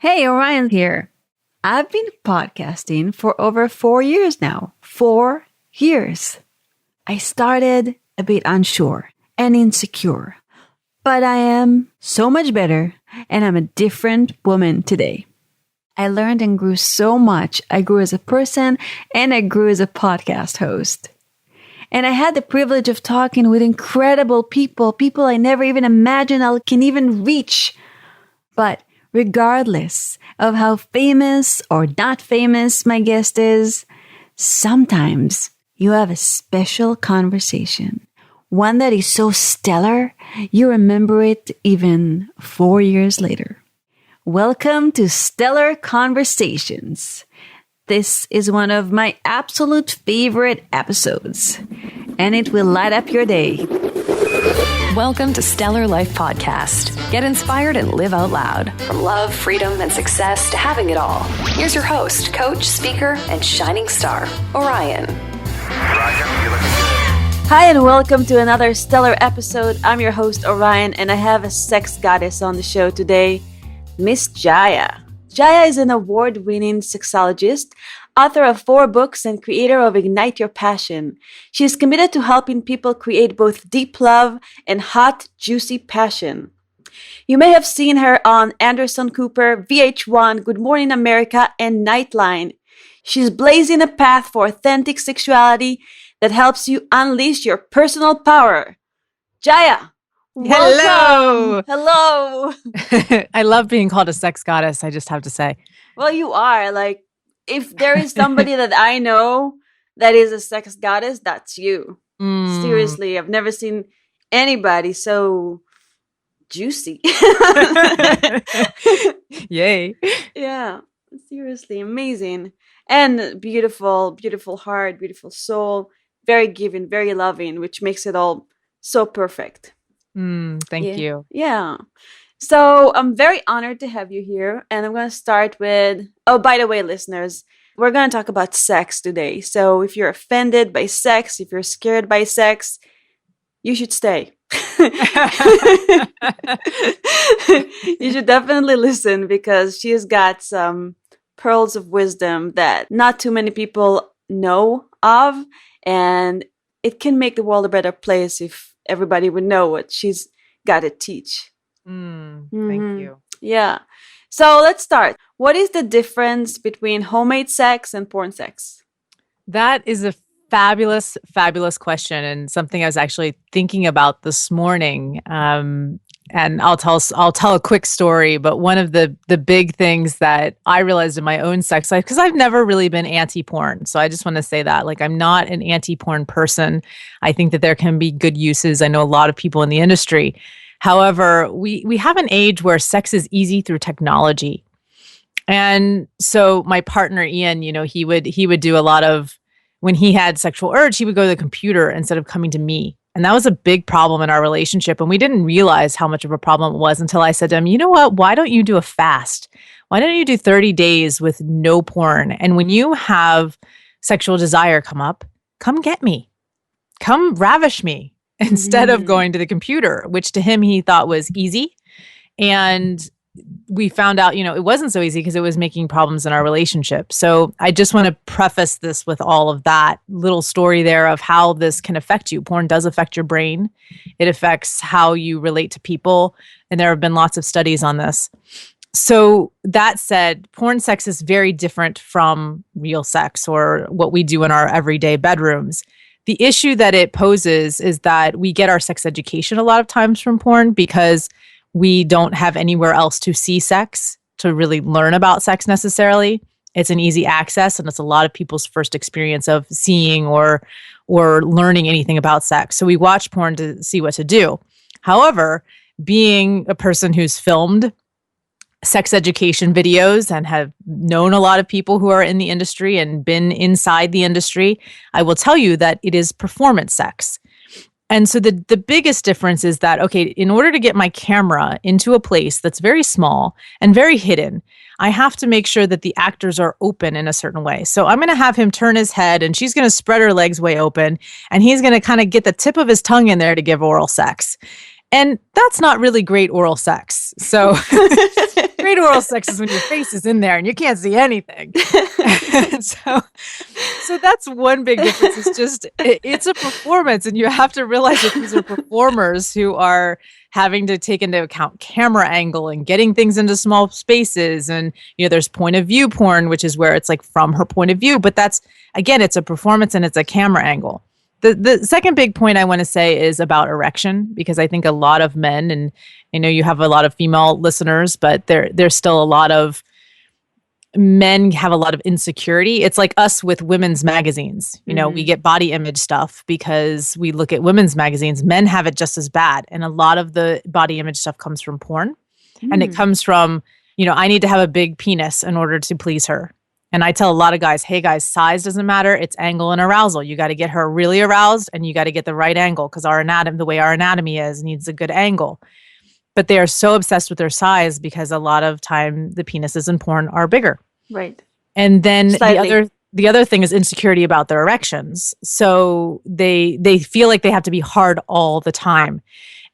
Hey, Orion here. I've been podcasting for over 4 years now. 4 years. I started a bit unsure and insecure, but I am so much better and I'm a different woman today. I learned and grew so much. I grew as a person and I grew as a podcast host. And I had the privilege of talking with incredible people I never even imagined I can even reach. But regardless of how famous or not famous my guest is, sometimes you have a special conversation. One that is so stellar, you remember it even 4 years later. Welcome to Stellar Conversations. This is one of my absolute favorite episodes, and it will light up your day. Welcome to Stellar Life Podcast. Get inspired and live out loud. From love, freedom, and success to having it all. Here's your host, coach, speaker, and shining star, Orion. Hi, and welcome to another stellar episode. I'm your host, Orion, and I have a sex goddess on the show today, Miss Jaiya. Jaiya is an award-winning sexologist, author of 4 books, and creator of Ignite Your Passion. She is committed to helping people create both deep love and hot, juicy passion. You may have seen her on Anderson Cooper, VH1, Good Morning America, and Nightline. She's blazing a path for authentic sexuality that helps you unleash your personal power. Jaiya! Hello. Hello. I love being called a sex goddess, I just have to say. Well, you are. Like, if there is somebody that I know that is a sex goddess, that's you. Seriously, I've never seen anybody so juicy. Yay. Yeah, seriously, amazing. And beautiful, beautiful heart, beautiful soul, very giving, very loving, which makes it all so perfect. Thank you. Yeah. So I'm very honored to have you here. And I'm going to start with, by the way, listeners, we're going to talk about sex today. So if you're offended by sex, if you're scared by sex, you should stay. You should definitely listen because she's got some pearls of wisdom that not too many people know of. And it can make the world a better place if everybody would know what she's got to teach. Thank you. Yeah. So let's start. What is the difference between homemade sex and porn sex? That is a fabulous, fabulous question and something I was actually thinking about this morning. And I'll tell a quick story, but one of the big things that I realized in my own sex life, because I've never really been anti-porn. So I just want to say that, like, I'm not an anti-porn person. I think that there can be good uses. I know a lot of people in the industry. However, we have an age where sex is easy through technology. And so my partner, Ian, he would do a lot of, when he had sexual urge, he would go to the computer instead of coming to me. And that was a big problem in our relationship. And we didn't realize how much of a problem it was until I said to him, you know what? Why don't you do a fast? Why don't you do 30 days with no porn? And when you have sexual desire come get me. Come ravish me instead of going to the computer, which to him, he thought was easy. And we found out, it wasn't so easy because it was making problems in our relationship. So I just want to preface this with all of that little story there of how this can affect you. Porn does affect your brain. It affects how you relate to people. And there have been lots of studies on this. So that said, porn sex is very different from real sex or what we do in our everyday bedrooms. The issue that it poses is that we get our sex education a lot of times from porn because we don't have anywhere else to see sex, to really learn about sex necessarily. It's an easy access, and it's a lot of people's first experience of seeing or learning anything about sex. So we watch porn to see what to do. However, being a person who's filmed sex education videos and have known a lot of people who are in the industry and been inside the industry, I will tell you that it is performance sex. And so the biggest difference is that, okay, in order to get my camera into a place that's very small and very hidden, I have to make sure that the actors are open in a certain way. So I'm going to have him turn his head and she's going to spread her legs way open and he's going to kind of get the tip of his tongue in there to give oral sex. And that's not really great oral sex. So great oral sex is when your face is in there and you can't see anything. so that's one big difference. It's just, it's a performance, and you have to realize that these are performers who are having to take into account camera angle and getting things into small spaces. And, there's point of view porn, which is where it's like from her point of view. But that's, again, it's a performance and it's a camera angle. The second big point I want to say is about erection, because I think a lot of men, and I know you have a lot of female listeners, but there's still a lot of men have a lot of insecurity. It's like us with women's magazines. We get body image stuff because we look at women's magazines. Men have it just as bad. And a lot of the body image stuff comes from porn. And it comes from, I need to have a big penis in order to please her. And I tell a lot of guys, hey guys, size doesn't matter. It's angle and arousal. You got to get her really aroused, and you got to get the right angle, because the way our anatomy is, needs a good angle. But they are so obsessed with their size because a lot of time the penises in porn are bigger. Right. And then the other thing is insecurity about their erections. So they feel like they have to be hard all the time.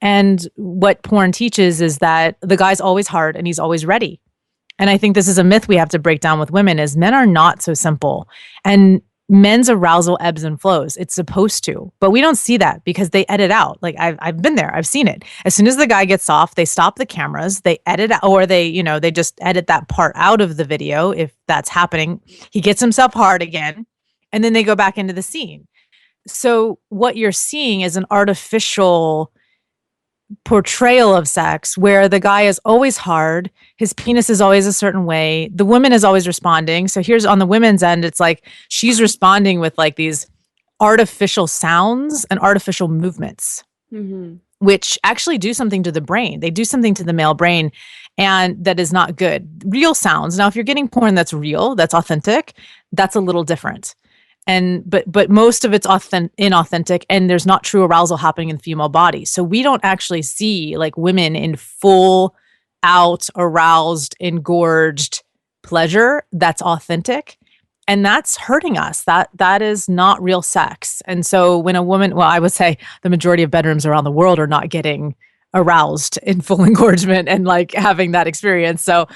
And what porn teaches is that the guy's always hard and he's always ready. And I think this is a myth we have to break down with women, is men are not so simple. And men's arousal ebbs and flows. It's supposed to, but we don't see that because they edit out. Like I've been there, I've seen it. As soon as the guy gets off, they stop the cameras, they edit out, or they just edit that part out of the video. If that's happening, he gets himself hard again, and then they go back into the scene. So what you're seeing is an artificial portrayal of sex where the guy is always hard, his penis is always a certain way, the woman is always responding. So here's on the women's end, it's like she's responding with like these artificial sounds and artificial movements, which actually do something to the brain. They do something to the male brain, and that is not good. Real sounds. Now, if you're getting porn that's real, that's authentic, that's a little different. But most of it's inauthentic, and there's not true arousal happening in the female body. So we don't actually see like women in full out, aroused, engorged pleasure that's authentic. And that's hurting us. That is not real sex. And so when a woman, well, I would say the majority of bedrooms around the world are not getting aroused in full engorgement and like having that experience. So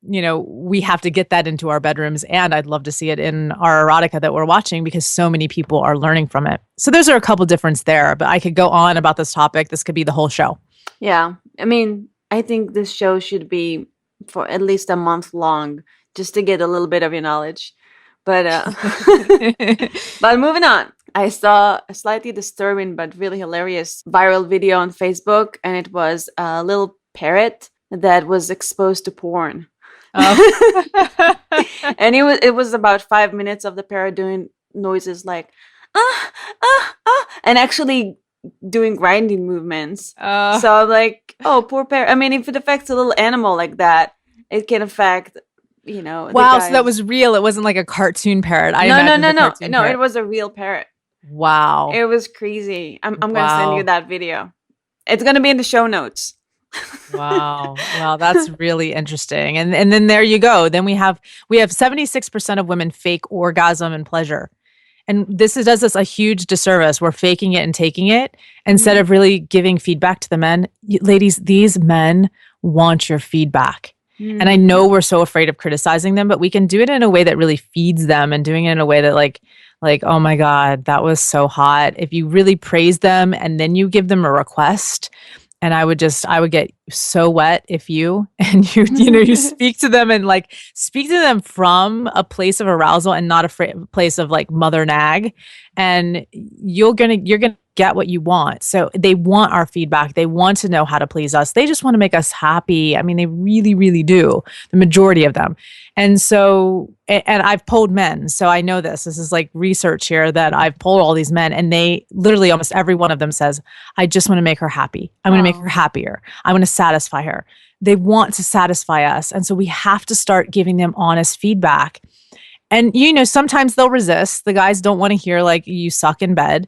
we have to get that into our bedrooms, and I'd love to see it in our erotica that we're watching, because so many people are learning from it. So those are a couple differences there, but I could go on about this topic. This could be the whole show. Yeah. I mean, I think this show should be for at least a month long, just to get a little bit of your knowledge. But but moving on. I saw a slightly disturbing but really hilarious viral video on Facebook, and it was a little parrot that was exposed to porn. Oh. And it was about 5 minutes of the parrot doing noises like and actually doing grinding movements. So I'm like, oh, poor parrot. I mean, if it affects a little animal like that, it can affect Wow, so that was real. It wasn't like a cartoon parrot. No, it was a real parrot. Wow, it was crazy. I'm gonna send you that video. It's gonna be in the show notes. Wow, that's really interesting. And then there you go. Then we have 76% of women fake orgasm and pleasure. And this does us a huge disservice. We're faking it and taking it instead of really giving feedback to the men. Ladies, these men want your feedback. And I know we're so afraid of criticizing them, but we can do it in a way that really feeds them, and doing it in a way that like, oh my God, that was so hot. If you really praise them and then you give them a request, and I would get so wet if you speak to them and like speak to them from a place of arousal and not a place of like mother nag, and you're gonna get what you want. So they want our feedback. They want to know how to please us. They just want to make us happy. I mean, they really, really do, the majority of them. And so, and I've polled men. So I know this is like research here that I've polled all these men, and they literally almost every one of them says, I just want to make her happy. I want to make her happier. I want to satisfy her. They want to satisfy us. And so we have to start giving them honest feedback. And, sometimes they'll resist. The guys don't want to hear like you suck in bed.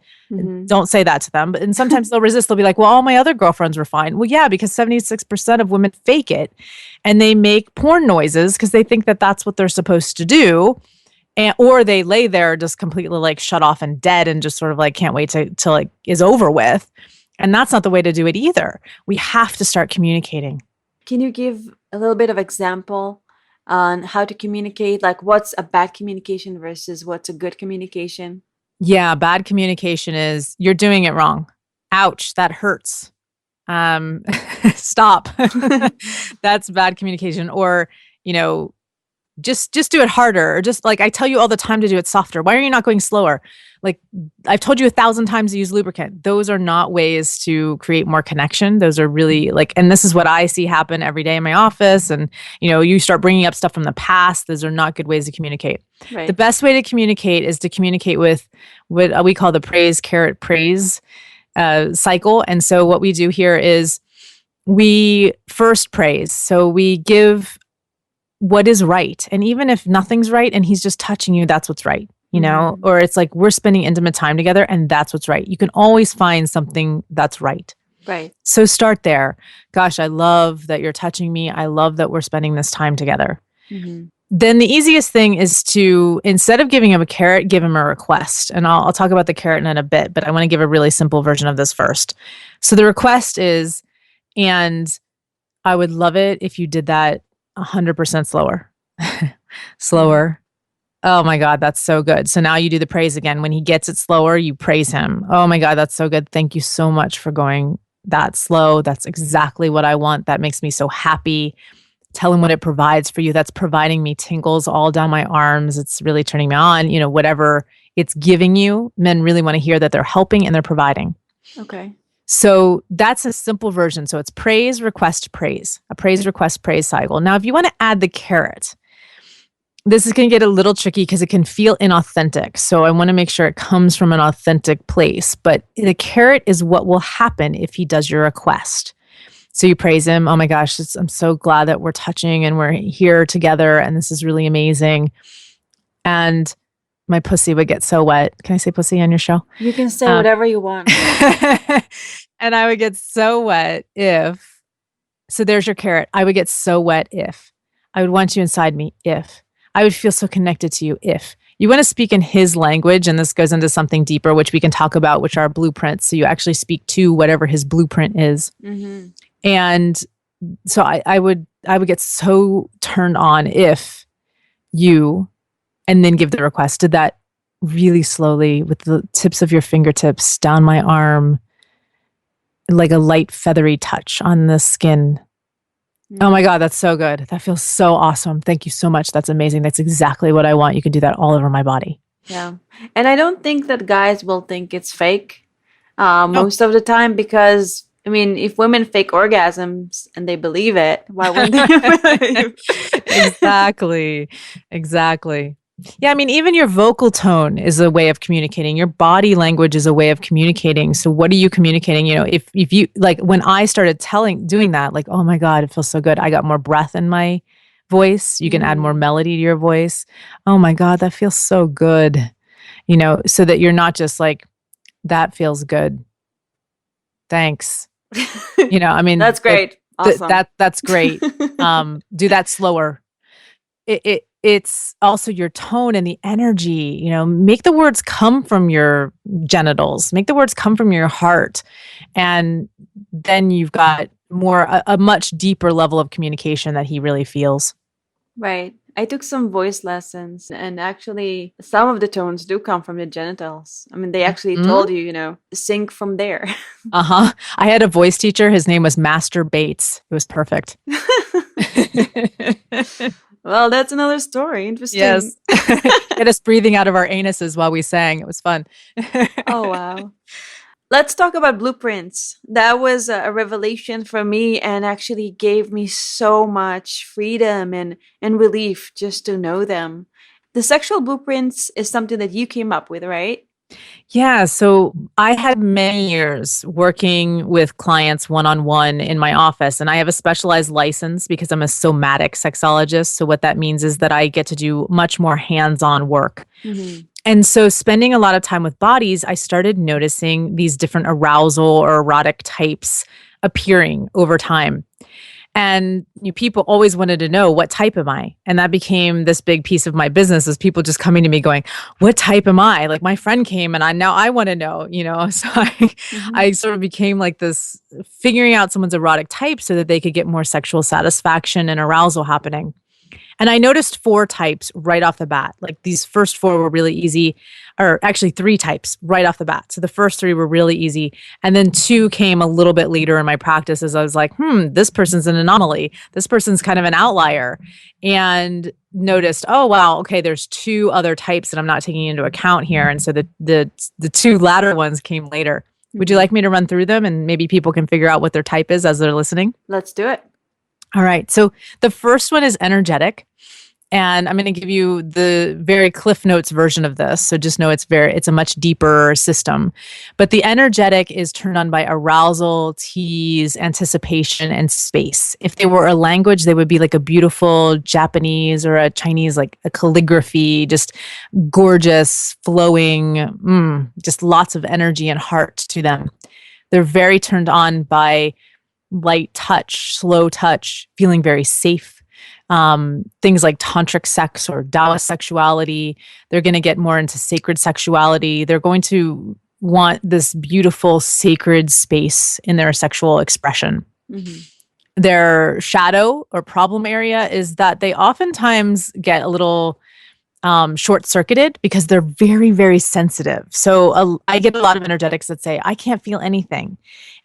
Don't say that to them. And sometimes they'll resist. They'll be like, well, all my other girlfriends were fine. Well, yeah, because 76% of women fake it, and they make porn noises because they think that that's what they're supposed to do. Or they lay there just completely like shut off and dead and just sort of like can't wait to like is over with. And that's not the way to do it either. We have to start communicating. Can you give a little bit of example on how to communicate? Like what's a bad communication versus what's a good communication? Yeah, bad communication is you're doing it wrong. Ouch, that hurts. Stop. That's bad communication. Or, just do it harder. Or just like I tell you all the time to do it softer. Why are you not going slower? Like I've told you 1,000 times to use lubricant. Those are not ways to create more connection. Those are really and this is what I see happen every day in my office. And, you start bringing up stuff from the past. Those are not good ways to communicate. Right. The best way to communicate is to communicate with what we call the praise, carrot, praise cycle. And so what we do here is we first praise. So we give what is right. And even if nothing's right and he's just touching you, that's what's right. Or it's like we're spending intimate time together and that's what's right. You can always find something that's right. Right. So start there. Gosh, I love that you're touching me. I love that we're spending this time together. Mm-hmm. Then the easiest thing is to, instead of giving him a carrot, give him a request. And I'll talk about the carrot in a bit, but I want to give a really simple version of this first. So the request is, and I would love it if you did that 100% slower. Slower. Oh my God, that's so good. So now you do the praise again. When he gets it slower, you praise him. Oh my God, that's so good. Thank you so much for going that slow. That's exactly what I want. That makes me so happy. Tell him what it provides for you. That's providing me tingles all down my arms. It's really turning me on. Whatever it's giving you, men really want to hear that they're helping and they're providing. Okay. So that's a simple version. So it's praise, request, praise. A praise, request, praise cycle. Now, if you want to add the carrot, this is going to get a little tricky because it can feel inauthentic. So I want to make sure it comes from an authentic place. But the carrot is what will happen if he does your request. So you praise him. Oh my gosh, I'm so glad that we're touching and we're here together. And this is really amazing. And my pussy would get so wet. Can I say pussy on your show? You can say whatever you want. And I would get so wet if, so there's your carrot. I would get so wet if, I would want you inside me if, I would feel so connected to you if. You want to speak in his language, and this goes into something deeper, which we can talk about, which are blueprints. So you actually speak to whatever his blueprint is. Mm-hmm. And so I would get so turned on if you, and then give the request. Did that really slowly with the tips of your fingertips down my arm, like a light feathery touch on the skin. Oh my God, that's so good. That feels so awesome. Thank you so much. That's amazing. That's exactly what I want. You can do that all over my body. Yeah. And I don't think that guys will think it's fake most of the time because, I mean, if women fake orgasms and they believe it, why wouldn't they believe? Exactly. Yeah, I mean, even your vocal tone is a way of communicating. Your body language is a way of communicating. So what are you communicating? If you, like when I started doing that, like, oh my God, it feels so good. I got more breath in my voice. You can add more melody to your voice. Oh my God, that feels so good. So that you're not just like, that feels good. Thanks. I mean, that's great. Awesome. That's great. Do that slower. It's also your tone and the energy, make the words come from your genitals, make the words come from your heart. And then you've got a much deeper level of communication that he really feels. Right. I took some voice lessons and actually some of the tones do come from the genitals. I mean, they actually told you, sing from there. I had a voice teacher. His name was Master Bates. It was perfect. Well, that's another story. Interesting. Yes. Get us breathing out of our anuses while we sang. It was fun. Oh, wow. Let's talk about blueprints. That was a revelation for me and actually gave me so much freedom and relief just to know them. The sexual blueprints is something that you came up with, right? Yeah. So I had many years working with clients one-on-one in my office, and I have a specialized license because I'm a somatic sexologist. So what that means is that I get to do much more hands-on work. Mm-hmm. And so spending a lot of time with bodies, I started noticing these different arousal or erotic types appearing over time. And people always wanted to know, what type am I? And that became this big piece of my business, is people just coming to me going, what type am I? Like, my friend came and now I want to know, So I sort of became like this, figuring out someone's erotic type so that they could get more sexual satisfaction and arousal happening. And I noticed 4 types right off the bat. Like, these first 4 were really easy, or actually 3 types right off the bat. So the first 3 were really easy. And then 2 came a little bit later in my practice, as I was like, this person's an anomaly. This person's kind of an outlier. And noticed, oh, wow, okay, there's 2 other types that I'm not taking into account here. And so the 2 latter ones came later. Would you like me to run through them, and maybe people can figure out what their type is as they're listening? Let's do it. All right. So the first one is energetic. And I'm going to give you the very Cliff Notes version of this. So just know it's a much deeper system. But the energetic is turned on by arousal, tease, anticipation, and space. If they were a language, they would be like a beautiful Japanese or a Chinese, like a calligraphy, just gorgeous, flowing, just lots of energy and heart to them. They're very turned on by light touch, slow touch, feeling very safe. Things like tantric sex or Taoist sexuality. They're going to get more into sacred sexuality. They're going to want this beautiful sacred space in their sexual expression. Their shadow or problem area is that they oftentimes get a little short-circuited because they're very, very sensitive. So I get a lot of energetics that say, I can't feel anything.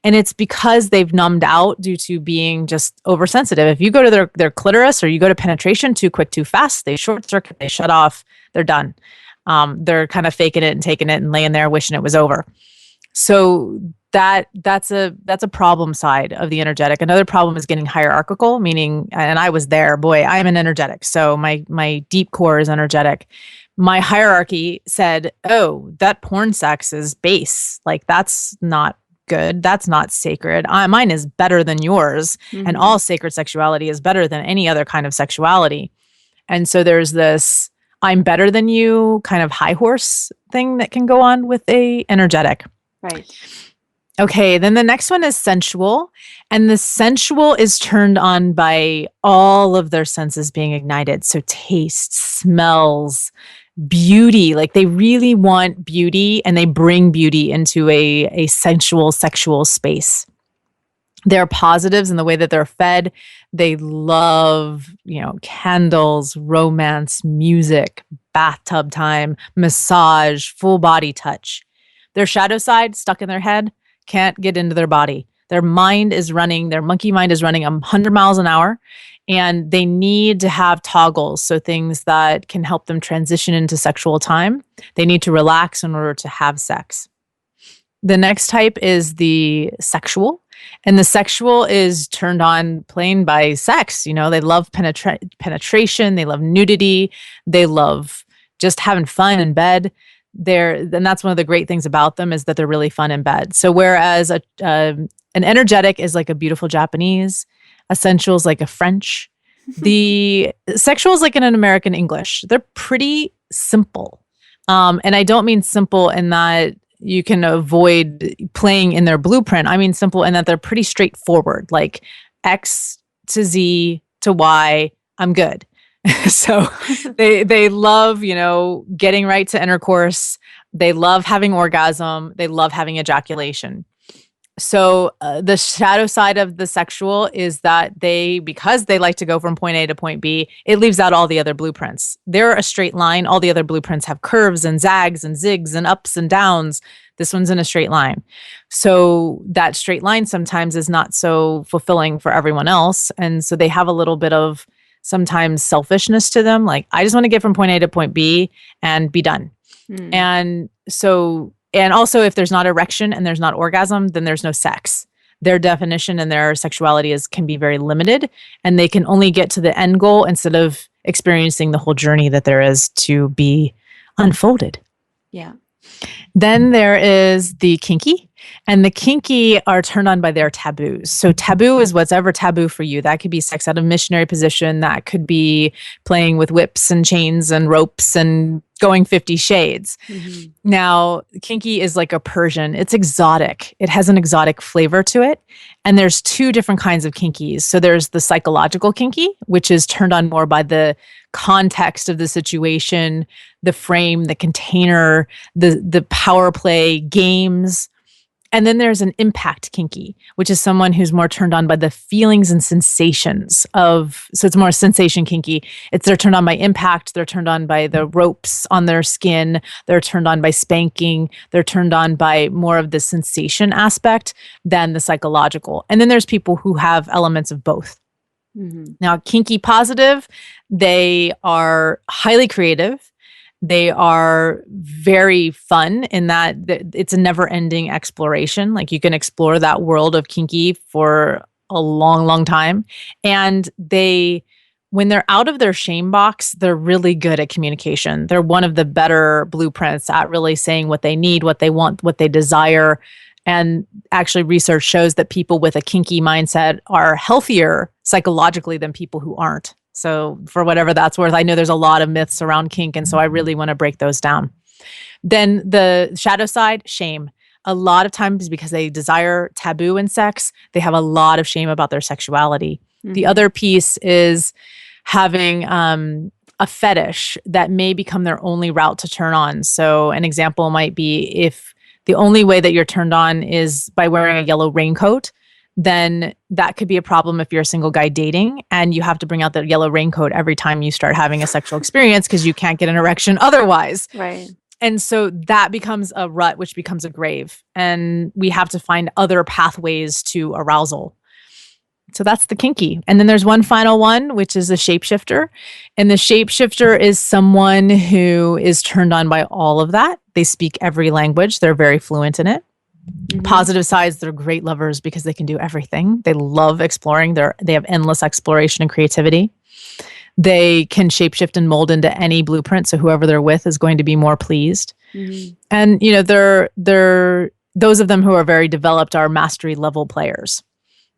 And it's because they've numbed out due to being just oversensitive. If you go to their clitoris or you go to penetration too quick, too fast, they short circuit, they shut off, they're done. They're kind of faking it and taking it and laying there wishing it was over. So that's a problem side of the energetic. Another problem is getting hierarchical, meaning, and I was there, boy, I'm an energetic. So my deep core is energetic. My hierarchy said, oh, that porn sex is base. Like, that's not good. That's not sacred. Mine is better than yours. And all sacred sexuality is better than any other kind of sexuality. And so there's this I'm better than you kind of high horse thing that can go on with a energetic. Right. Okay, then the next one is sensual. And the sensual is turned on by all of their senses being ignited. So taste, smells, beauty. Like, they really want beauty, and they bring beauty into a sensual, sexual space. They're positives in the way that they're fed. They love, candles, romance, music, bathtub time, massage, full body touch. Their shadow side, stuck in their head, can't get into their body. Their mind is running, their monkey mind is running 100 miles an hour, and they need to have toggles. So things that can help them transition into sexual time. They need to relax in order to have sex. The next type is the sexual. And the sexual is turned on plain by sex. They love penetration. They love nudity. They love just having fun in bed. And that's one of the great things about them, is that they're really fun in bed. So whereas an energetic is like a beautiful Japanese, a sensual is like a French, the sexual is like in an American English. They're pretty simple. And I don't mean simple in that you can avoid playing in their blueprint. I mean simple in that they're pretty straightforward, like X to Z to Y, I'm good. So they love, getting right to intercourse. They love having orgasm. They love having ejaculation. So the shadow side of the sexual is that because they like to go from point A to point B, it leaves out all the other blueprints. They're a straight line. All the other blueprints have curves and zags and zigs and ups and downs. This one's in a straight line. So that straight line sometimes is not so fulfilling for everyone else. And so they have a little bit of sometimes selfishness to them. Like, I just want to get from point A to point B and be done. And also, if there's not erection and there's not orgasm, then there's no sex. Their definition and their sexuality can be very limited, and they can only get to the end goal instead of experiencing the whole journey that there is to be unfolded. Yeah. Then there is the kinky. And the kinky are turned on by their taboos. So taboo is whatever taboo for you. That could be sex out of missionary position. That could be playing with whips and chains and ropes and going 50 shades. Mm-hmm. Now, kinky is like a Persian. It's exotic. It has an exotic flavor to it. And there's two different kinds of kinkies. So there's the psychological kinky, which is turned on more by the context of the situation, the frame, the container, the power play, games. And then there's an impact kinky, which is someone who's more turned on by the feelings and sensations of, so it's more sensation kinky. They're turned on by impact. They're turned on by the ropes on their skin. They're turned on by spanking. They're turned on by more of the sensation aspect than the psychological. And then there's people who have elements of both. Mm-hmm. Now, kinky positive, they are highly creative. They are very fun in that it's a never-ending exploration. Like you can explore that world of kinky for a long, long time. And when they're out of their shame box, they're really good at communication. They're one of the better blueprints at really saying what they need, what they want, what they desire. And actually, research shows that people with a kinky mindset are healthier psychologically than people who aren't. So for whatever that's worth, I know there's a lot of myths around kink, and so I really want to break those down. Then the shadow side, shame. A lot of times because they desire taboo in sex, they have a lot of shame about their sexuality. Mm-hmm. The other piece is having a fetish that may become their only route to turn on. So an example might be if the only way that you're turned on is by wearing a yellow raincoat, then that could be a problem if you're a single guy dating and you have to bring out the yellow raincoat every time you start having a sexual experience because you can't get an erection otherwise. Right. And so that becomes a rut, which becomes a grave. And we have to find other pathways to arousal. So that's the kinky. And then there's one final one, which is a shapeshifter. And the shapeshifter is someone who is turned on by all of that. They speak every language. They're very fluent in it. Mm-hmm. Positive sides, they're great lovers because they can do everything. They love exploring. They have endless exploration and creativity. They can shapeshift and mold into any blueprint. So whoever they're with is going to be more pleased. Mm-hmm. And, they're those of them who are very developed are mastery level players.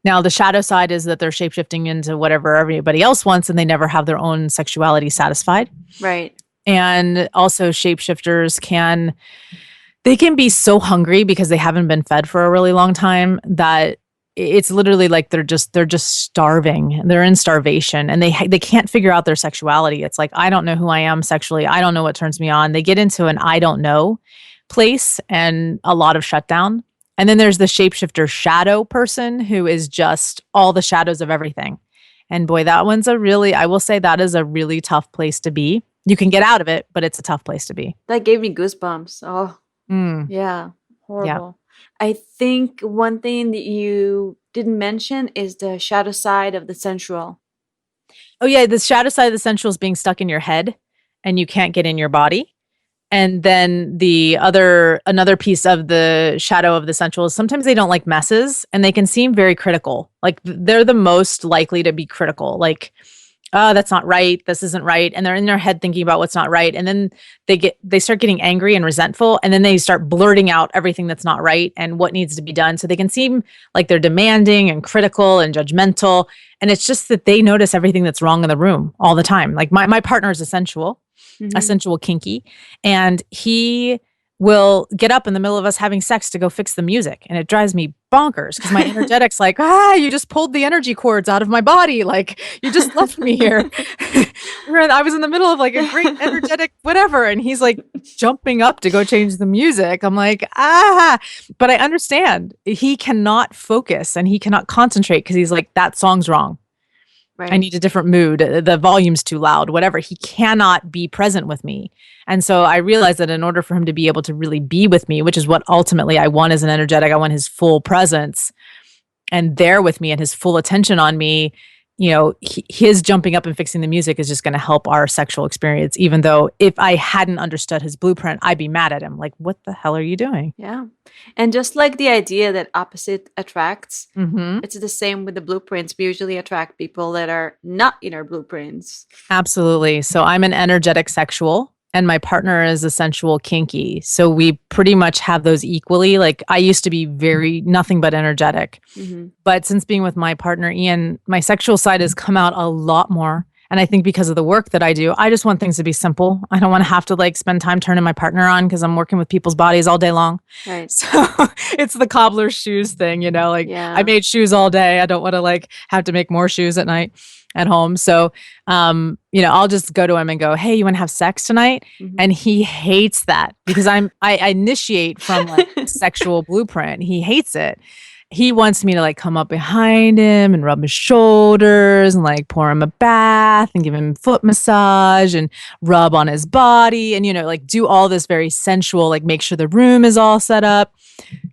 Now, the shadow side is that they're shapeshifting into whatever everybody else wants and they never have their own sexuality satisfied. Right. And also shapeshifters can be so hungry because they haven't been fed for a really long time that it's literally like they're just starving. They're in starvation and they can't figure out their sexuality. It's like, I don't know who I am sexually. I don't know what turns me on. They get into an I don't know place and a lot of shutdown. And then there's the shapeshifter shadow person who is just all the shadows of everything. And boy, that one's I will say that is a really tough place to be. You can get out of it, but it's a tough place to be. That gave me goosebumps. Oh, yeah. Horrible. Yeah. I think one thing that you didn't mention is the shadow side of the sensual. Oh, yeah. The shadow side of the sensual is being stuck in your head and you can't get in your body. And then another piece of the shadow of the sensual is sometimes they don't like messes and they can seem very critical. Like they're the most likely to be critical. Like, oh, that's not right. This isn't right. And they're in their head thinking about what's not right. And then they start getting angry and resentful. And then they start blurting out everything that's not right and what needs to be done. So they can seem like they're demanding and critical and judgmental. And it's just that they notice everything that's wrong in the room all the time. Like my partner is a sensual kinky. And he will get up in the middle of us having sex to go fix the music. And it drives me bonkers because my energetic's like, you just pulled the energy cords out of my body. Like you just left me here. I was in the middle of like a great energetic whatever. And he's like jumping up to go change the music. I'm like, but I understand he cannot focus and he cannot concentrate because he's like, that song's wrong. Right. I need a different mood. The volume's too loud, whatever. He cannot be present with me. And so I realized that in order for him to be able to really be with me, which is what ultimately I want as an energetic, I want his full presence and there with me and his full attention on me, his jumping up and fixing the music is just going to help our sexual experience, even though if I hadn't understood his blueprint, I'd be mad at him. Like, what the hell are you doing? Yeah. And just like the idea that opposite attracts, it's the same with the blueprints. We usually attract people that are not in our blueprints. Absolutely. So I'm an energetic sexual and my partner is a sensual kinky. So we pretty much have those equally. Like I used to be very nothing but energetic. But since being with my partner, Ian, my sexual side has come out a lot more. And I think because of the work that I do, I just want things to be simple. I don't want to have to like spend time turning my partner on because I'm working with people's bodies all day long. Right. So it's the cobbler's shoes thing, like I made shoes all day. I don't want to like have to make more shoes at night at home. So, I'll just go to him and go, hey, you want to have sex tonight? And he hates that because I initiate from like sexual blueprint. He hates it. He wants me to like come up behind him and rub his shoulders and like pour him a bath and give him foot massage and rub on his body and, like do all this very sensual, like make sure the room is all set up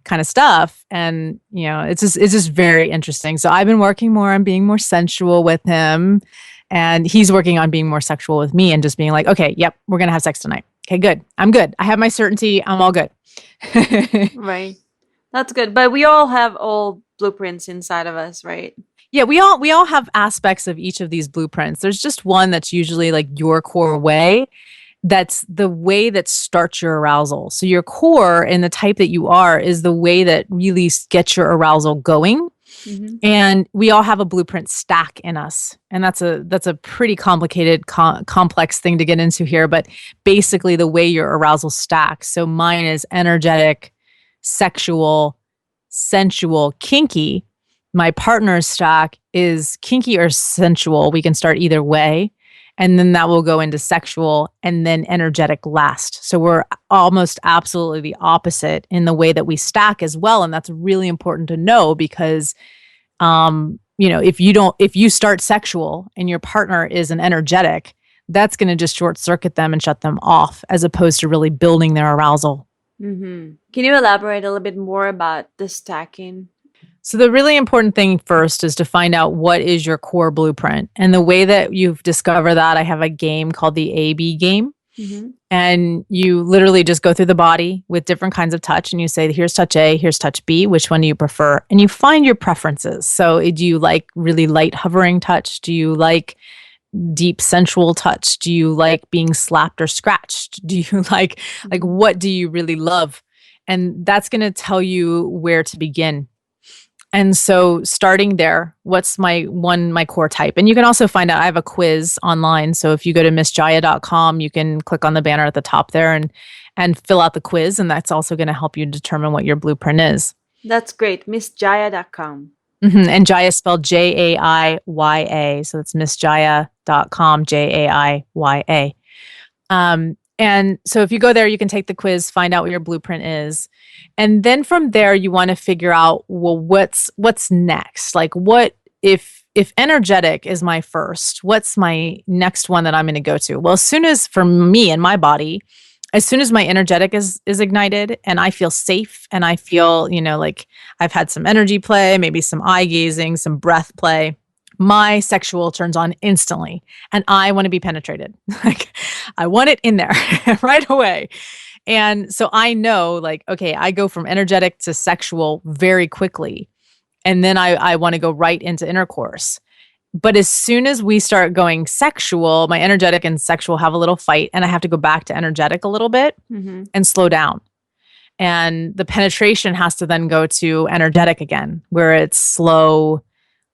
kind of stuff. And, it's just very interesting. So I've been working more on being more sensual with him and he's working on being more sexual with me and just being like, okay, yep, we're going to have sex tonight. Okay, good. I'm good. I have my certainty. I'm all good. Right. That's good. But we all have old blueprints inside of us, right? Yeah, we all have aspects of each of these blueprints. There's just one that's usually like your core way. That's the way that starts your arousal. So your core and the type that you are is the way that really gets your arousal going. And we all have a blueprint stack in us. And that's a pretty complicated, complex thing to get into here. But basically the way your arousal stacks. So mine is energetic, sexual, sensual, kinky. My partner's stack is kinky or sensual. We can start either way. And then that will go into sexual and then energetic last. So we're almost absolutely the opposite in the way that we stack as well. And that's really important to know because, if you start sexual and your partner is an energetic, that's going to just short circuit them and shut them off as opposed to really building their arousal. Can you elaborate a little bit more about the stacking? So the really important thing first is to find out what is your core blueprint. And the way that you've discovered that, I have a game called the A-B game. And you literally just go through the body with different kinds of touch and you say, here's touch A, here's touch B, which one do you prefer? And you find your preferences. So do you like really light hovering touch? Do you like deep sensual touch? Do you like being slapped or scratched? Do you like what do you really love? And that's going to tell you where to begin. And so starting there, what's my core type? And you can also find out, I have a quiz online. So if you go to MissJaiya.com, you can click on the banner at the top there and fill out the quiz. And that's also going to help you determine what your blueprint is. That's great. MissJaiya.com. And Jaiya spelled Jaiya. So it's MissJaiya.com, Jaiya. And so if you go there, you can take the quiz, find out what your blueprint is. And then from there, you want to figure out, well, what's next? Like what if energetic is my first, what's my next one that I'm going to go to? Well, as soon as for me and my body, as soon as my energetic is ignited and I feel safe and I feel, like I've had some energy play, maybe some eye gazing, some breath play, my sexual turns on instantly and I want to be penetrated. Like I want it in there right away. And so I know okay, I go from energetic to sexual very quickly. And then I want to go right into intercourse. But as soon as we start going sexual, my energetic and sexual have a little fight and I have to go back to energetic a little bit and slow down. And the penetration has to then go to energetic again, where it's slow,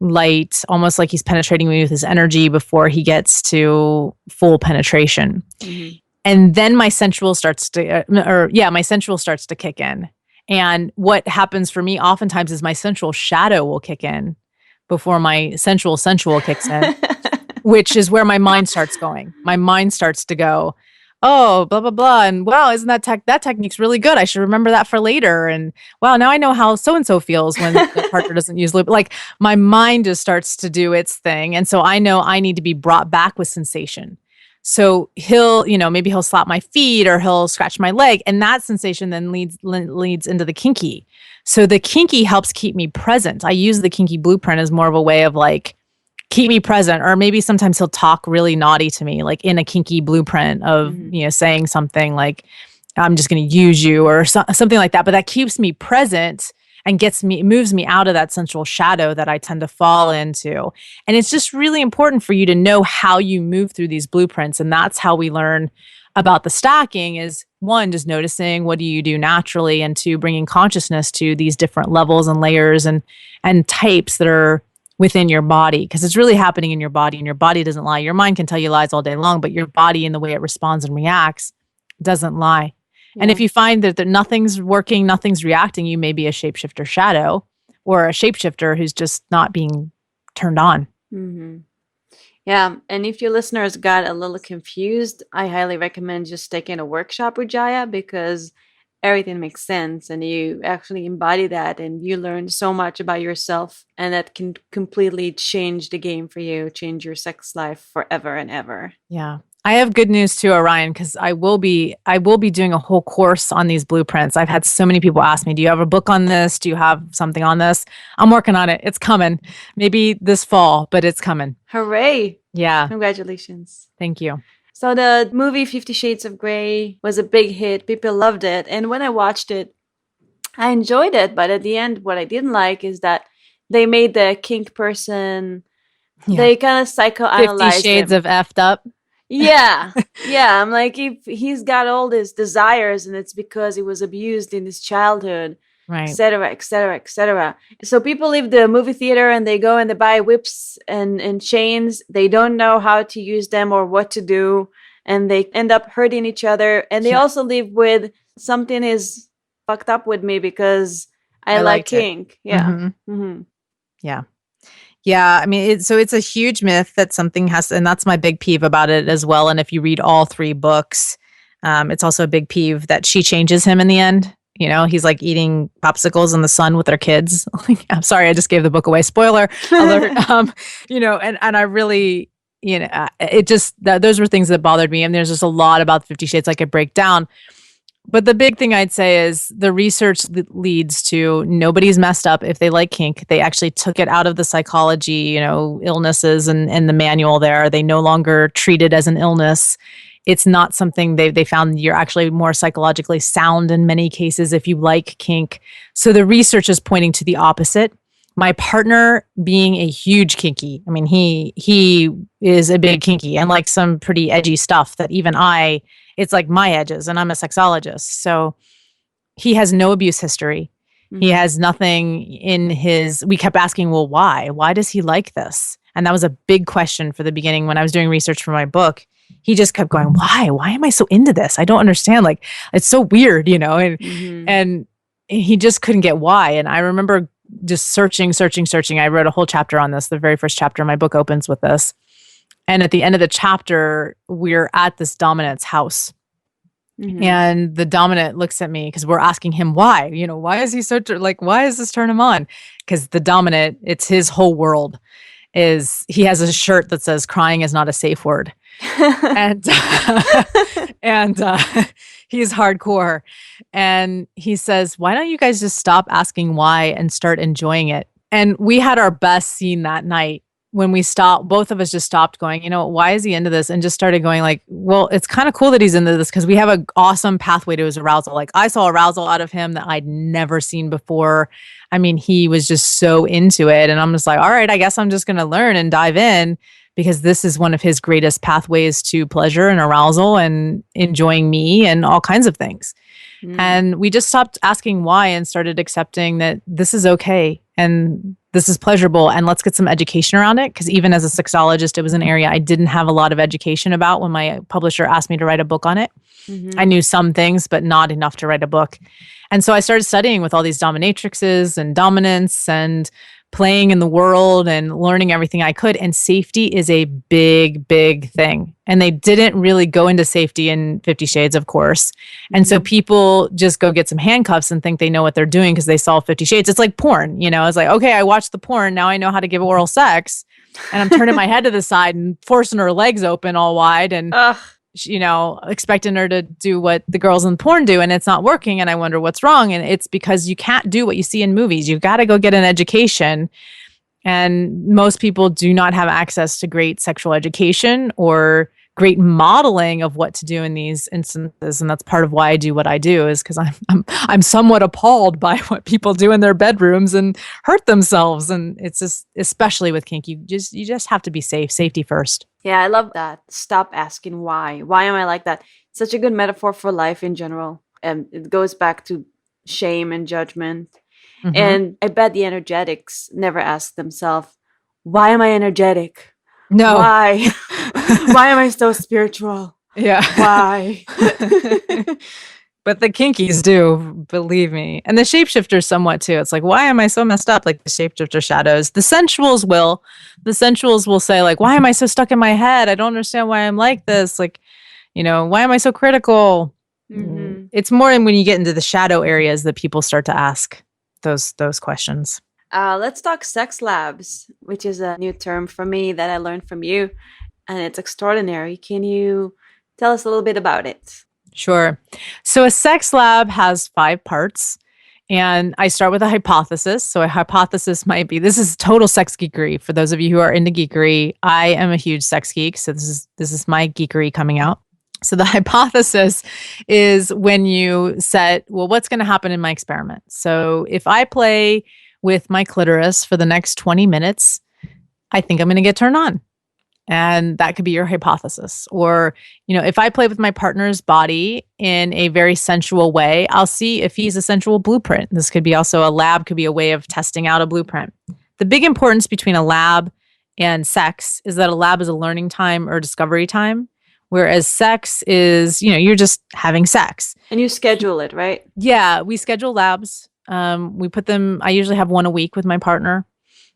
light, almost like he's penetrating me with his energy before he gets to full penetration. And then my sensual starts to kick in. And what happens for me oftentimes is my sensual shadow will kick in before my sensual kicks in, which is where my mind starts going. My mind starts to go, oh, blah, blah, blah. And wow, isn't that technique's really good. I should remember that for later. And wow, now I know how so-and-so feels when the partner doesn't use lube. Like my mind just starts to do its thing. And so I know I need to be brought back with sensation. So maybe he'll slap my feet or he'll scratch my leg. And that sensation then leads into the kinky. So the kinky helps keep me present. I use the kinky blueprint as more of a way of keep me present. Or maybe sometimes he'll talk really naughty to me, like in a kinky blueprint of, saying something like, I'm just going to use you or something like that. But that keeps me present and moves me out of that sensual shadow that I tend to fall into. And it's just really important for you to know how you move through these blueprints. And that's how we learn about the stacking is one, just noticing what do you do naturally, and two, bringing consciousness to these different levels and layers and types that are within your body, because it's really happening in your body, and your body doesn't lie. Your mind can tell you lies all day long, but your body and the way it responds and reacts doesn't lie. Yeah. And if you find that nothing's working, nothing's reacting, you may be a shapeshifter shadow or a shapeshifter who's just not being turned on. Mm-hmm. Yeah. And if your listeners got a little confused, I highly recommend just taking a workshop with Jaiya, because everything makes sense and you actually embody that and you learn so much about yourself, and that can completely change the game for you, change your sex life forever and ever. Yeah. I have good news too, Orion, because I will be doing a whole course on these blueprints. I've had so many people ask me, do you have a book on this? Do you have something on this? I'm working on it. It's coming. Maybe this fall, but it's coming. Hooray. Yeah. Congratulations. Thank you. So the movie 50 Shades of Grey was a big hit. People loved it. And when I watched it, I enjoyed it. But at the end, what I didn't like is that they made the kink person, they kind of psychoanalyzed 50 Shades him. of effed up. Yeah. Yeah. I'm like, if he's got all these desires and it's because he was abused in his childhood, right, et cetera, et cetera, et cetera. So people leave the movie theater and they go and they buy whips and chains. They don't know how to use them or what to do. And they end up hurting each other. And they also leave with something is fucked up with me because I like kink. Yeah. Mm-hmm. Mm-hmm. Yeah. Yeah, I mean, it's a huge myth that something has, and that's my big peeve about it as well. And if you read all 3 books, it's also a big peeve that she changes him in the end. You know, he's like eating popsicles in the sun with their kids. I'm sorry, I just gave the book away. Spoiler alert. You know, and I really, you know, it just, those were things that bothered me. And there's just a lot about 50 Shades I could break down. But the big thing I'd say is the research leads to nobody's messed up if they like kink. They actually took it out of the psychology, you know, illnesses and the manual there. They no longer treat it as an illness. It's not something they found you're actually more psychologically sound in many cases if you like kink. So the research is pointing to the opposite. My partner being a huge kinky, I mean, he is a big kinky and like some pretty edgy stuff that even it's like my edges, and I'm a sexologist. So he has no abuse history. Mm-hmm. He has nothing in we kept asking, well, why? Why does he like this? And that was a big question for the beginning when I was doing research for my book. He just kept going, why? Why am I so into this? I don't understand. Like, it's so weird, you know? And he just couldn't get why. And I remember just searching. I wrote a whole chapter on this. The very first chapter of my book opens with this. And at the end of the chapter, we're at this dominant's house. Mm-hmm. And the dominant looks at me because we're asking him why. You know, why is he so, why does this turn him on? Because the dominant, it's his whole world. He has a shirt that says crying is not a safe word. and he's hardcore. And he says, why don't you guys just stop asking why and start enjoying it? And we had our best scene that night when we stopped. Both of us just stopped going, you know, why is he into this? And just started going like, well, it's kind of cool that he's into this because we have an awesome pathway to his arousal. Like I saw arousal out of him that I'd never seen before. I mean, he was just so into it. And I'm just like, all right, I guess I'm just going to learn and dive in because this is one of his greatest pathways to pleasure and arousal and enjoying me and all kinds of things. And we just stopped asking why and started accepting that this is okay and this is pleasurable and let's get some education around it. Because even as a sexologist, it was an area I didn't have a lot of education about when my publisher asked me to write a book on it. Mm-hmm. I knew some things, but not enough to write a book. And so I started studying with all these dominatrixes and dominants and playing in the world and learning everything I could. And safety is a big, big thing. And they didn't really go into safety in 50 Shades, of course. And so people just go get some handcuffs and think they know what they're doing because they saw 50 Shades. It's like porn, you know, it's like, okay, I watched the porn. Now I know how to give oral sex. And I'm turning my head to the side and forcing her legs open all wide and, you know, expecting her to do what the girls in porn do. And it's not working. And I wonder what's wrong. And it's because you can't do what you see in movies. You've got to go get an education. And most people do not have access to great sexual education or great modeling of what to do in these instances. And that's part of why I do what I do, is because I'm somewhat appalled by what people do in their bedrooms and hurt themselves. And it's just, especially with kink, you just have to be safe. Safety first. Yeah, I love that. Stop asking why. Why am I like that? It's such a good metaphor for life in general. And it goes back to shame and judgment. Mm-hmm. And I bet the energetics never ask themselves, why am I energetic? No. Why? Why am I so spiritual? Yeah. Why? But the kinkies do, believe me. And the shapeshifters somewhat too. It's like, why am I so messed up? Like the shapeshifter shadows. The sensuals will say like, why am I so stuck in my head? I don't understand why I'm like this. Like, why am I so critical? Mm-hmm. It's more when you get into the shadow areas that people start to ask those questions. Let's talk sex labs, which is a new term for me that I learned from you. And it's extraordinary. Can you tell us a little bit about it? Sure. So a sex lab has 5 parts, and I start with a hypothesis. So a hypothesis might be, this is total sex geekery. For those of you who are into geekery, I am a huge sex geek. So this is my geekery coming out. So the hypothesis is when you set, well, what's going to happen in my experiment? So if I play with my clitoris for the next 20 minutes, I think I'm going to get turned on. And that could be your hypothesis. Or, if I play with my partner's body in a very sensual way, I'll see if he's a sensual blueprint. This could be also a lab, could be a way of testing out a blueprint. The big importance between a lab and sex is that a lab is a learning time or discovery time, whereas sex is, you're just having sex. And you schedule it, right? Yeah, we schedule labs. We put them, I usually have one a week with my partner,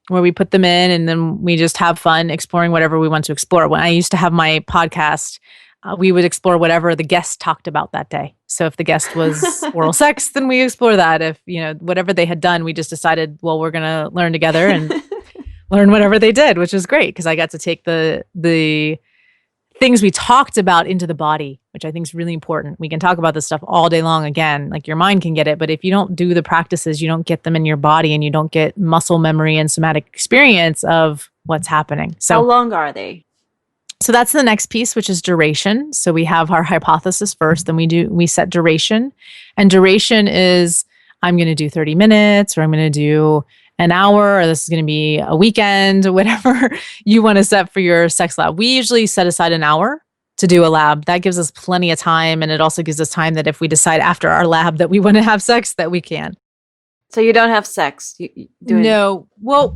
where we put them in and then we just have fun exploring whatever we want to explore. When I used to have my podcast, we would explore whatever the guest talked about that day. So if the guest was oral sex, then we explore that. If, whatever they had done, we just decided, well, we're going to learn together and learn whatever they did, which was great because I got to take the things we talked about into the body, which I think is really important. We can talk about this stuff all day long again, like your mind can get it, but if you don't do the practices, you don't get them in your body and you don't get muscle memory and somatic experience of what's happening. So how long are they? So that's the next piece, which is duration. So we have our hypothesis first, then we set duration. And duration is, I'm going to do 30 minutes or I'm going to do an hour, or this is going to be a weekend, whatever you want to set for your sex lab. We usually set aside an hour to do a lab. That gives us plenty of time. And it also gives us time that if we decide after our lab that we want to have sex, that we can. So you don't have sex? No. Well,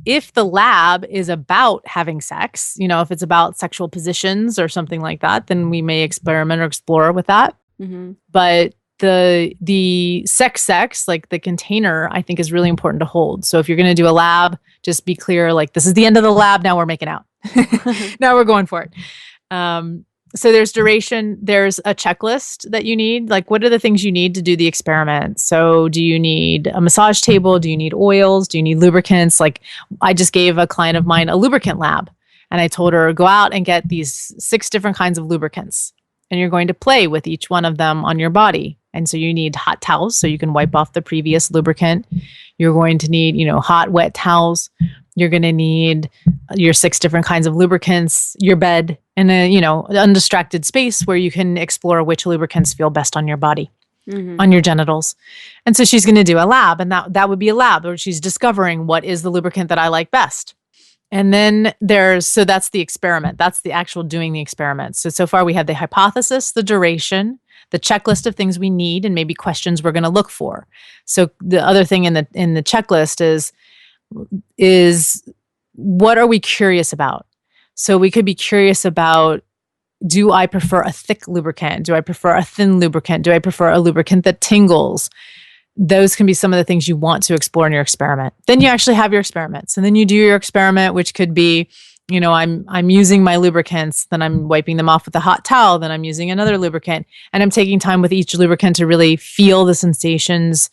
if the lab is about having sex, if it's about sexual positions or something like that, then we may experiment or explore with that. Mm-hmm. But the sex, like the container, I think is really important to hold. So if you're going to do a lab, just be clear, like this is the end of the lab. Now we're making out. Now we're going for it. So there's duration. There's a checklist that you need. Like, what are the things you need to do the experiment? So do you need a massage table? Do you need oils? Do you need lubricants? Like I just gave a client of mine a lubricant lab and I told her, go out and get these 6 different kinds of lubricants. And you're going to play with each one of them on your body. And so you need hot towels so you can wipe off the previous lubricant. You're going to need, hot, wet towels. You're going to need your 6 different kinds of lubricants, your bed, and an undistracted space where you can explore which lubricants feel best on your body, on your genitals. And so she's going to do a lab, and that would be a lab where she's discovering what is the lubricant that I like best. And then so that's the experiment. That's the actual doing the experiment. So far we have the hypothesis, the duration, the checklist of things we need, and maybe questions we're going to look for. So the other thing in the checklist is what are we curious about? So we could be curious about, do I prefer a thick lubricant? Do I prefer a thin lubricant? Do I prefer a lubricant that tingles? Those can be some of the things you want to explore in your experiment. Then you actually have your experiments. And then you do your experiment, which could be, I'm using my lubricants, then I'm wiping them off with a hot towel, then I'm using another lubricant. And I'm taking time with each lubricant to really feel the sensations,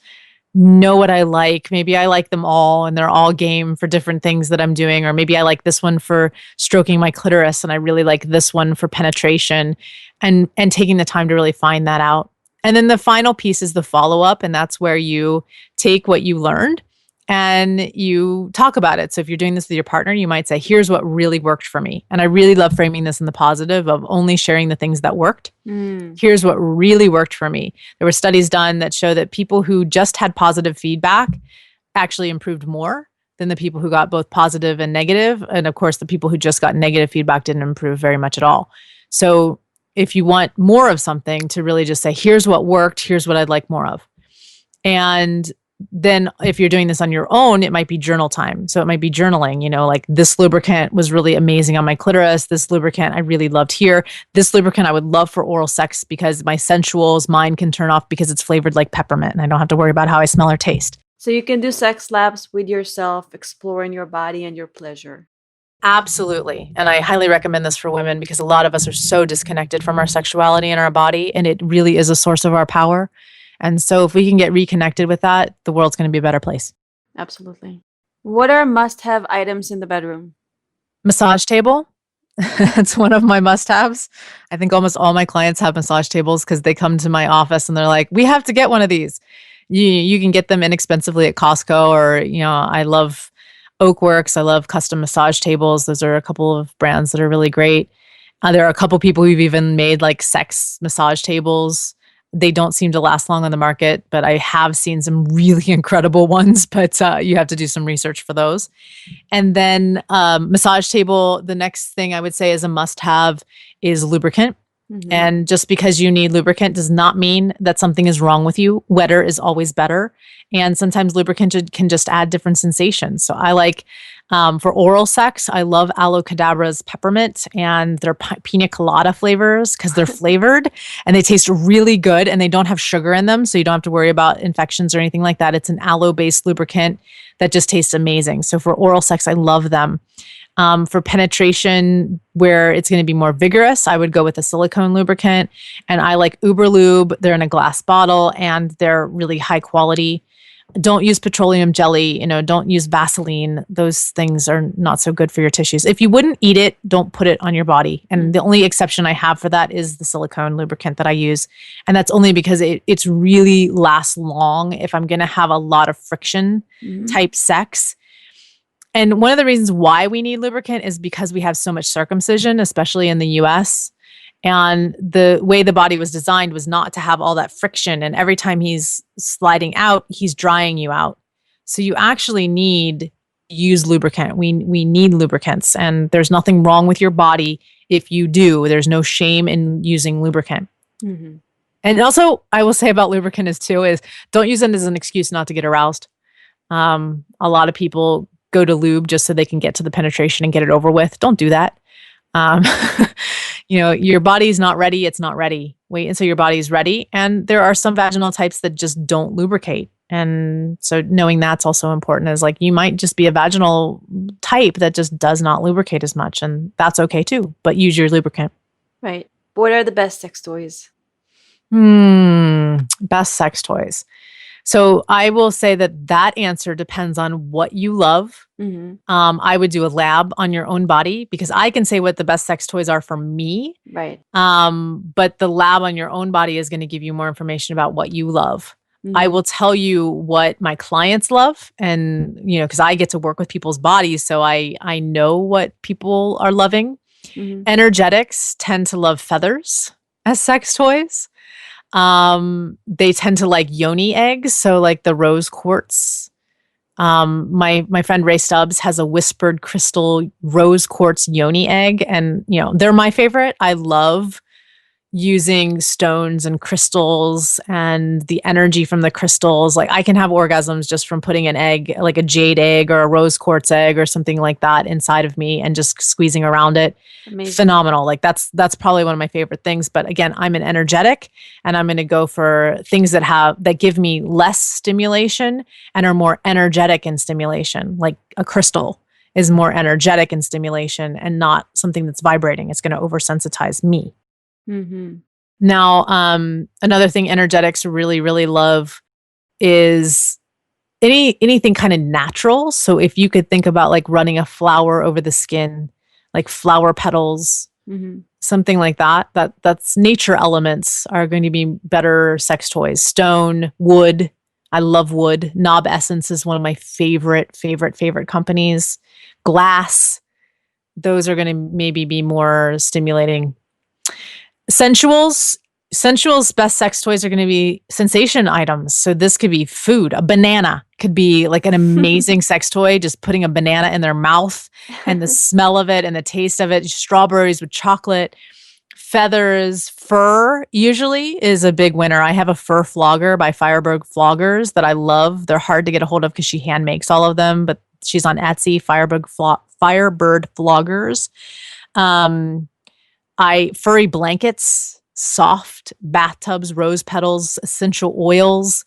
know what I like. Maybe I like them all and they're all game for different things that I'm doing. Or maybe I like this one for stroking my clitoris and I really like this one for penetration, and taking the time to really find that out. And then the final piece is the follow-up, and that's where you take what you learned and you talk about it. So if you're doing this with your partner, you might say, here's what really worked for me. And I really love framing this in the positive of only sharing the things that worked. Here's what really worked for me. There were studies done that show that people who just had positive feedback actually improved more than the people who got both positive and negative. And of course, the people who just got negative feedback didn't improve very much at all. So if you want more of something, to really just say, here's what worked, here's what I'd like more of. And then if you're doing this on your own, it might be journal time. So it might be journaling, like this lubricant was really amazing on my clitoris. This lubricant I really loved here. This lubricant I would love for oral sex because my sensuals mind can turn off because it's flavored like peppermint and I don't have to worry about how I smell or taste. So you can do sex labs with yourself, exploring your body and your pleasure. Absolutely. And I highly recommend this for women because a lot of us are so disconnected from our sexuality and our body, and it really is a source of our power. And so if we can get reconnected with that, the world's going to be a better place. Absolutely. What are must-have items in the bedroom? Massage table. It's one of my must-haves. I think almost all my clients have massage tables because they come to my office and they're like, we have to get one of these. You can get them inexpensively at Costco, or, I love Oakworks. I love custom massage tables. Those are a couple of brands that are really great. There are a couple people who've even made like sex massage tables. They don't seem to last long on the market, but I have seen some really incredible ones, but you have to do some research for those. And then massage table, the next thing I would say is a must-have is lubricant. And just because you need lubricant does not mean that something is wrong with you. Wetter is always better. And sometimes lubricant can just add different sensations. So I like, for oral sex, I love Aloe Cadabra's peppermint and their pina colada flavors because they're flavored and they taste really good and they don't have sugar in them. So you don't have to worry about infections or anything like that. It's an aloe-based lubricant that just tastes amazing. So for oral sex, I love them. For penetration, where it's going to be more vigorous, I would go with a silicone lubricant. And I like Uber Lube. They're in a glass bottle and they're really high quality. Don't use petroleum jelly, don't use Vaseline. Those things are not so good for your tissues. If you wouldn't eat it, don't put it on your body. And the only exception I have for that is the silicone lubricant that I use. And that's only because it's really lasts long if I'm going to have a lot of friction type sex. And one of the reasons why we need lubricant is because we have so much circumcision, especially in the US. And the way the body was designed was not to have all that friction. And every time he's sliding out, he's drying you out. So you actually need to use lubricant. We need lubricants. And there's nothing wrong with your body if you do. There's no shame in using lubricant. And also, I will say about lubricant is don't use it as an excuse not to get aroused. A lot of people go to lube just so they can get to the penetration and get it over with. Don't do that. Your body's not ready. It's not ready. Wait until your body's ready. And there are some vaginal types that just don't lubricate. And so knowing that's also important is like, you might just be a vaginal type that just does not lubricate as much. And that's okay too, but use your lubricant. Right. What are the best sex toys? Best sex toys. So I will say that answer depends on what you love. I would do a lab on your own body because I can say what the best sex toys are for me. Right. But the lab on your own body is going to give you more information about what you love. I will tell you what my clients love. And, because I get to work with people's bodies. So I know what people are loving. Energetics tend to love feathers as sex toys. They tend to like yoni eggs. So like the rose quartz. My friend Ray Stubbs has a whispered crystal rose quartz yoni egg. And, they're my favorite. I love using stones and crystals and the energy from the crystals. Like I can have orgasms just from putting an egg, like a jade egg or a rose quartz egg or something like that inside of me and just squeezing around it. Amazing. Phenomenal. Like that's probably one of my favorite things. But again, I'm an energetic and I'm going to go for things that give me less stimulation and are more energetic in stimulation. Like a crystal is more energetic in stimulation and not something that's vibrating. It's going to oversensitize me. Now, another thing energetics really, really love is anything kind of natural. So if you could think about like running a flower over the skin, like flower petals, something like that's nature elements are going to be better sex toys. Stone, wood, I love wood. Knob Essence is one of my favorite companies. Glass. Those are going to maybe be more stimulating. Sensuals, best sex toys are going to be sensation items. So this could be food. A banana could be like an amazing sex toy, just putting a banana in their mouth and the smell of it and the taste of it. Strawberries with chocolate. Feathers, fur usually is a big winner. I have a fur flogger by Firebird Floggers that I love. They're hard to get a hold of because she hand makes all of them, but she's on Etsy, Firebird Floggers. Furry blankets, soft bathtubs, rose petals, essential oils.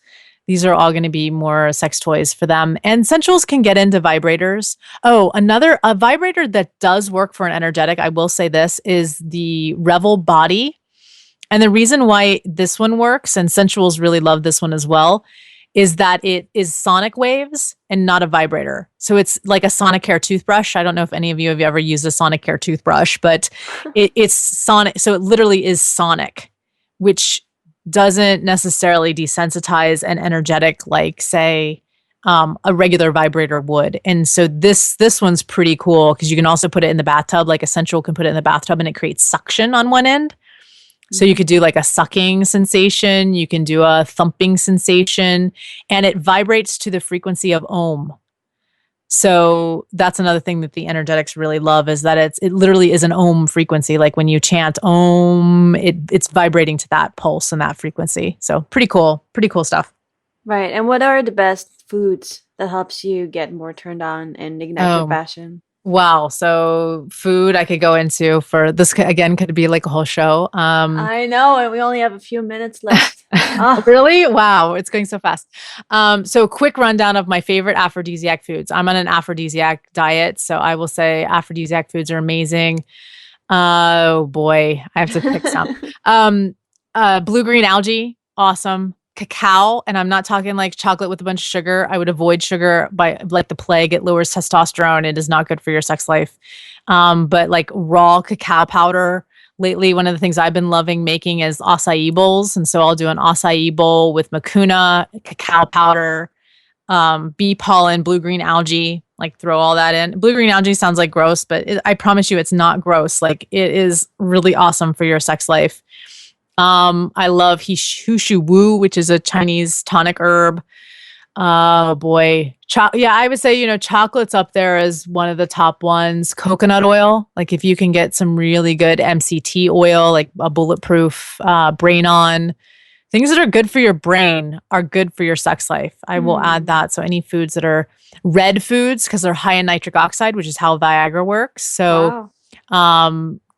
These are all going to be more sex toys for them. And sensuals can get into vibrators. Oh, a vibrator that does work for an energetic, I will say this, is the Revel Body. And the reason why this one works, and sensuals really love this one as well, is that it is sonic waves and not a vibrator. So it's like a Sonicare toothbrush. I don't know if any of you have ever used a Sonicare toothbrush, but it's sonic. So it literally is sonic, which doesn't necessarily desensitize an energetic like, say, a regular vibrator would. And so this one's pretty cool because you can also put it in the bathtub, like a sensual can put it in the bathtub and it creates suction on one end. So you could do like a sucking sensation, you can do a thumping sensation, and it vibrates to the frequency of Om. So that's another thing that the energetics really love is that it literally is an Om frequency. Like when you chant Om, it's vibrating to that pulse and that frequency. So pretty cool stuff. Right. And what are the best foods that helps you get more turned on and ignite your passion? Wow. So food I could go into for this, again, could be like a whole show. I know. And we only have a few minutes left. Really? Wow. It's going so fast. So quick rundown of my favorite aphrodisiac foods. I'm on an aphrodisiac diet. So I will say aphrodisiac foods are amazing. Oh boy. I have to pick some. Blue-green algae. Awesome. Cacao, and I'm not talking like chocolate with a bunch of sugar. I would avoid sugar by like the plague. It lowers testosterone. It is not good for your sex life. But like raw cacao powder. Lately, one of the things I've been loving making is acai bowls. And so I'll do an acai bowl with mucuna, cacao powder, bee pollen, blue-green algae, like throw all that in. Blue-green algae sounds like gross, but I promise you it's not gross. Like it is really awesome for your sex life. I love Hushu Wu, which is a Chinese tonic herb. Oh boy. I would say, chocolate's up there as one of the top ones. Coconut oil. Like if you can get some really good MCT oil, like a bulletproof, brain on, things that are good for your brain are good for your sex life. I will add that. So any foods that are red foods, because they're high in nitric oxide, which is how Viagra works. So,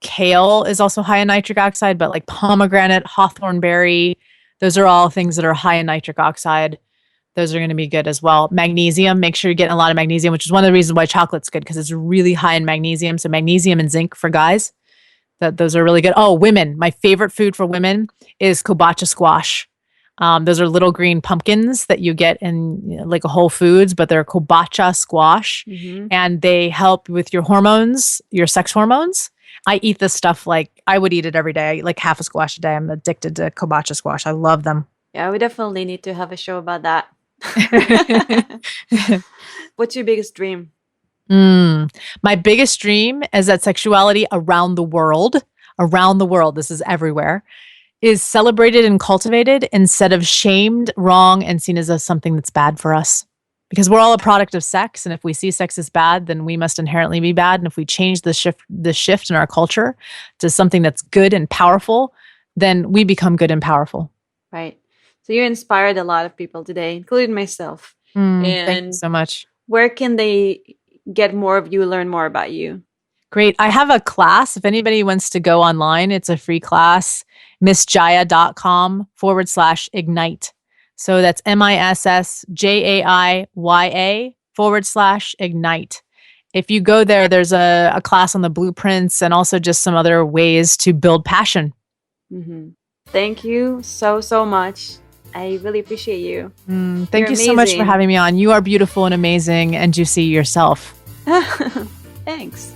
kale is also high in nitric oxide, but like pomegranate, hawthorn berry, those are all things that are high in nitric oxide. Those are going to be good as well. Magnesium, make sure you're getting a lot of magnesium, which is one of the reasons why chocolate's good because it's really high in magnesium. So magnesium and zinc for guys, those are really good. Oh, women, my favorite food for women is kobacha squash. Those are little green pumpkins that you get in like a Whole Foods, but they're kobacha squash and they help with your hormones, your sex hormones. I eat this stuff like I would eat it every day. I eat like half a squash a day. I'm addicted to kobacha squash. I love them. Yeah, we definitely need to have a show about that. What's your biggest dream? My biggest dream is that sexuality around the world, this is everywhere, is celebrated and cultivated instead of shamed, wrong, and seen as something that's bad for us. Because we're all a product of sex, and if we see sex as bad, then we must inherently be bad. And if we change the shift in our culture to something that's good and powerful, then we become good and powerful. Right. So you inspired a lot of people today, including myself. Thank you so much. Where can they get more of you, learn more about you? Great. I have a class. If anybody wants to go online, it's a free class, missjaiya.com/ignite. So that's MISSJAIYA/ignite. If you go there, there's a class on the blueprints and also just some other ways to build passion. Thank you so much. I really appreciate you. Thank you so much for having me on. You are beautiful and amazing and juicy yourself. Thanks.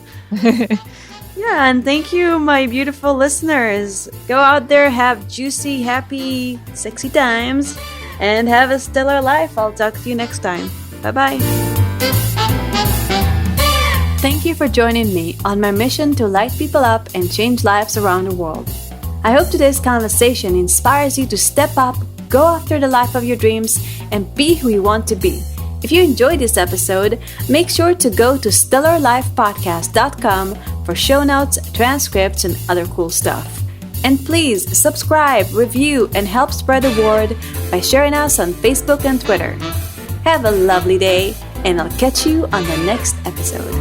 Yeah, and thank you, my beautiful listeners. Go out there, have juicy, happy, sexy times. and have a stellar life. I'll talk to you next time. Bye-bye. Thank you for joining me on my mission to light people up and change lives around the world. I hope today's conversation inspires you to step up, go after the life of your dreams, and be who you want to be. If you enjoyed this episode, make sure to go to stellarlifepodcast.com for show notes, transcripts, and other cool stuff. And please subscribe, review, and help spread the word by sharing us on Facebook and Twitter. Have a lovely day, and I'll catch you on the next episode.